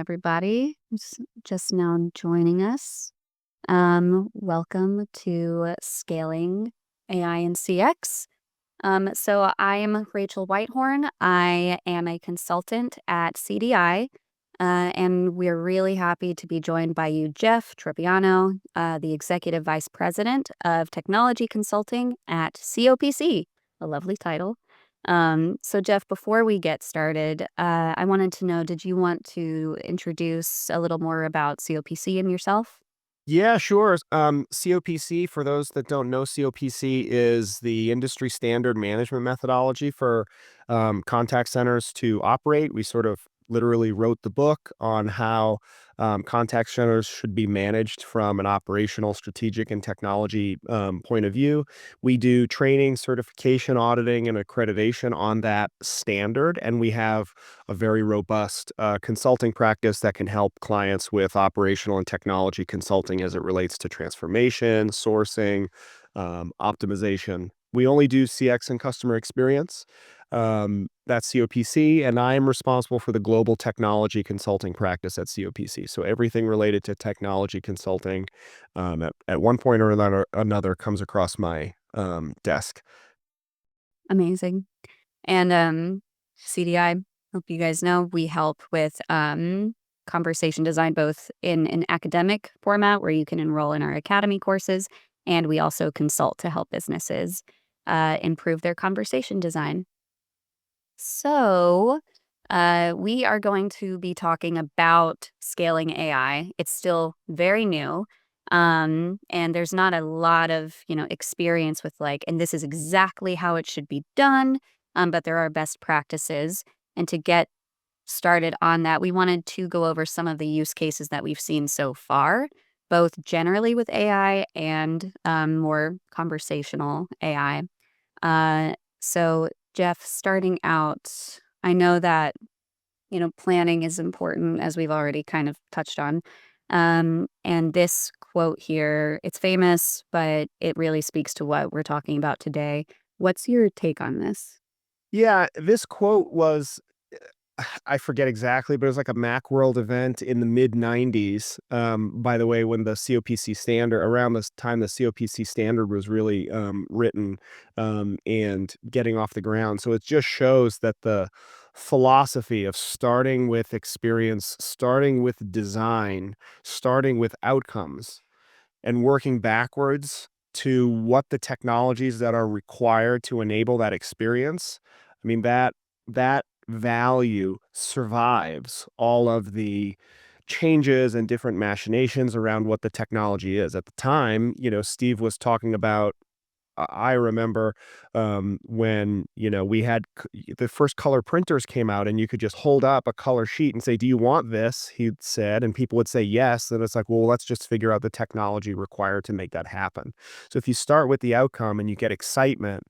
everybody who's just now joining us. Welcome to Scaling AI and CX. So I am Rachel Whitehorn. I am a consultant at CDI, and we're really happy to be joined by you, Jeff Tropiano, the Executive Vice President of Technology Consulting at COPC, a lovely title. So Jeff, before we get started, I wanted to know, did you want to introduce a little more about COPC and yourself? Yeah, sure. COPC, for those that don't know, COPC is the industry standard management methodology for contact centers to operate. We sort of literally wrote the book on how contact centers should be managed from an operational, strategic, and technology point of view. We do training, certification, auditing, and accreditation on that standard, and we have a very robust consulting practice that can help clients with operational and technology consulting as it relates to transformation, sourcing, optimization. We only do CX and customer experience. That's COPC, and I am responsible for the global technology consulting practice at COPC. So everything related to technology consulting, at one point or another comes across my desk. Amazing. And CDI, hope you guys know, we help with conversation design both in an academic format where you can enroll in our academy courses, and we also consult to help businesses improve their conversation design. So, we are going to be talking about scaling AI. It's still very new, and there's not a lot of experience with and this is exactly how it should be done. But there are best practices, and to get started on that, we wanted to go over some of the use cases that we've seen so far, both generally with AI and more conversational AI. So Jeff, starting out, I know that, planning is important, as we've already kind of touched on. And this quote here, it's famous, but it really speaks to what we're talking about today. What's your take on this? Yeah, this quote was, I forget exactly, but it was like a Macworld event in the mid 90s. By the way, when the COPC standard, around this time, the COPC standard was really written and getting off the ground. So it just shows that the philosophy of starting with experience, starting with design, starting with outcomes, and working backwards to what the technologies that are required to enable that experience. I mean, that value survives all of the changes and different machinations around what the technology is. At the time, Steve was talking about, I remember when we had the first color printers came out, and you could just hold up a color sheet and say, "Do you want this?" He said, and people would say yes. And it's like, well, let's just figure out the technology required to make that happen. So if you start with the outcome and you get excitement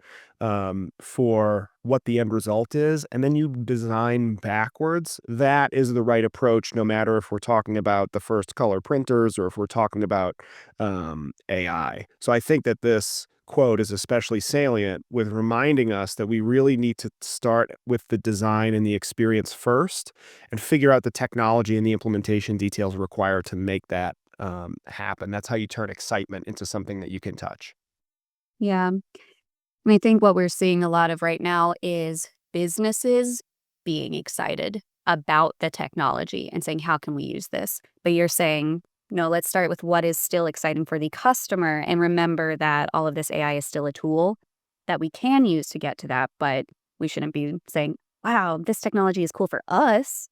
for what the end result is, and then you design backwards, that is the right approach. No matter if we're talking about the first color printers or if we're talking about AI. So I think that this quote is especially salient with reminding us that we really need to start with the design and the experience first and figure out the technology and the implementation details required to make that happen. That's how you turn excitement into something that you can touch. Yeah. I think what we're seeing a lot of right now is businesses being excited about the technology and saying, how can we use this? But you're saying, no, let's start with what is still exciting for the customer and remember that all of this AI is still a tool that we can use to get to that. But we shouldn't be saying, wow, this technology is cool for us.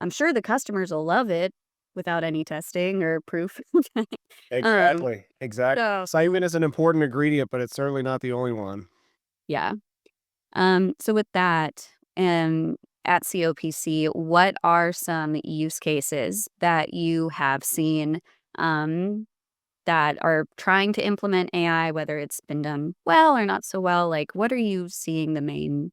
I'm sure the customers will love it without any testing or proof. um, Exactly. Exactly. so, Excitement is an important ingredient, but it's certainly not the only one. yeah. So with that, at COPC, what are some use cases that you have seen um, that are trying to implement AI, whether it's been done well or not so well? Like, what are you seeing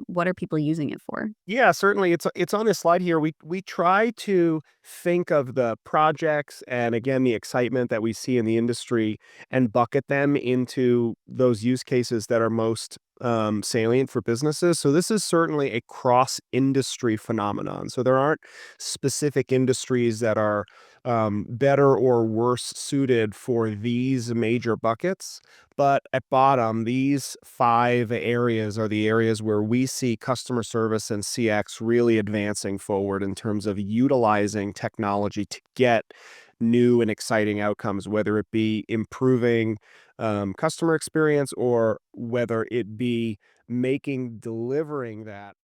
what are people using it for? Yeah, certainly. It's on this slide here. We try to think of the projects and again the excitement that we see in the industry and bucket them into those use cases that are most salient for businesses. So this is certainly a cross-industry phenomenon. So there aren't specific industries that are better or worse suited for these major buckets. But at bottom, these five areas are the areas where we see customer service and CX really advancing forward in terms of utilizing technology to get new and exciting outcomes, whether it be improving customer experience or whether it be delivering that